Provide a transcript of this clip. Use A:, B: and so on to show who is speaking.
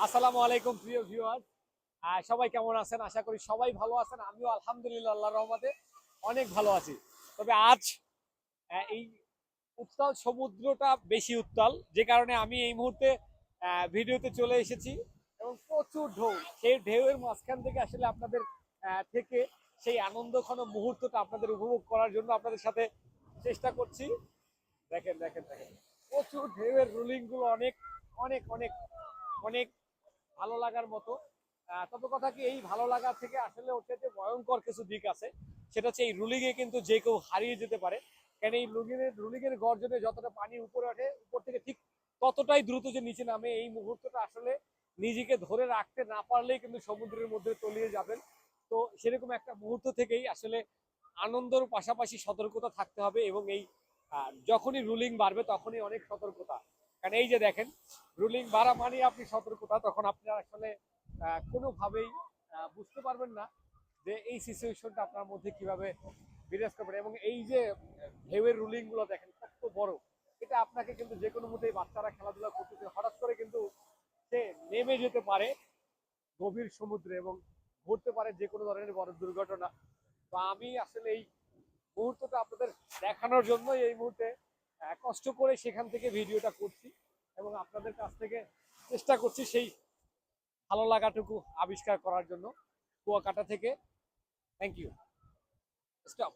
A: আসসালামু আলাইকুম প্রিয় ভিউয়ার, সবাই কেমন আছেন? আশা করি সবাই ভালো আছেন। আমিও আলহামদুলিল্লাহ আল্লাহর রহমতে অনেক ভালো আছি। তবে আজ এই উত্তাল সমুদ্রটা বেশি উত্তাল, যে কারণে আমি এই মুহূর্তে ভিডিওতে চলে এসেছি এবং প্রচুর ঢেউ। সেই ঢেউয়ের মাঝখান থেকে আসলে আপনাদের থেকে সেই আনন্দঘন মুহূর্তটা আপনাদের উপভোগ করার জন্য আপনাদের সাথে চেষ্টা করছি। দেখেন দেখেন দেখেন, প্রচুর ঢেউয়ের রুলিং গুলো অনেক অনেক অনেক অনেক ভালো লাগার মতো। তবে কথা কি, এই ভালো লাগা থেকে আসলে ওর যে ভয়ঙ্কর কিছু দিক আছে, সেটা হচ্ছে এই রুলিং এ কিন্তু যে কেউ হারিয়ে যেতে পারে। কারণ এই রুলিং এর গর্জনে যতটা পানি উপরে ওঠে, উপর থেকে ঠিক ততটাই দ্রুত যে নিচে নামে। এই মুহূর্তটা আসলে নিজেকে ধরে রাখতে না পারলেই কিন্তু সমুদ্রের মধ্যে তলিয়ে যাবেন। তো সেরকম একটা মুহূর্ত থেকেই আসলে আনন্দের পাশাপাশি সতর্কতা থাকতে হবে। এবং এই যখনই রুলিং বাড়বে তখনই অনেক সতর্কতা। কারণ এই যে দেখেন, রুলিং বাড়া মানে আপনি সতর্কতা, তখন আপনার আসলে কোনোভাবেই বুঝতে পারবেন না যে এই সিচুয়েশনটা আপনার মধ্যে কিভাবে বিরাজ করবে। এবং এই যে ঢেউয়ের রুলিং গুলো দেখেন কত বড়, এটা আপনাকে কিন্তু যে কোনো মুহূর্তে, বাচ্চারা খেলাধুলা করতেছে, হঠাৎ করে কিন্তু সে নেমে যেতে পারে গভীর সমুদ্রে এবং ঘটতে পারে যে কোনো ধরনের বড় দুর্ঘটনা। তো আমি আসলে এই মুহূর্তটা আপনাদের দেখানোর জন্য এই মুহূর্তে কষ্ট করে সেখান থেকে ভিডিওটা করছি এবং আপনাদের কাছ থেকে চেষ্টা করছি সেই ভালো লাগাটুকু আবিষ্কার করার জন্য কুয়াকাটা থেকে। Thank you. স্টপ।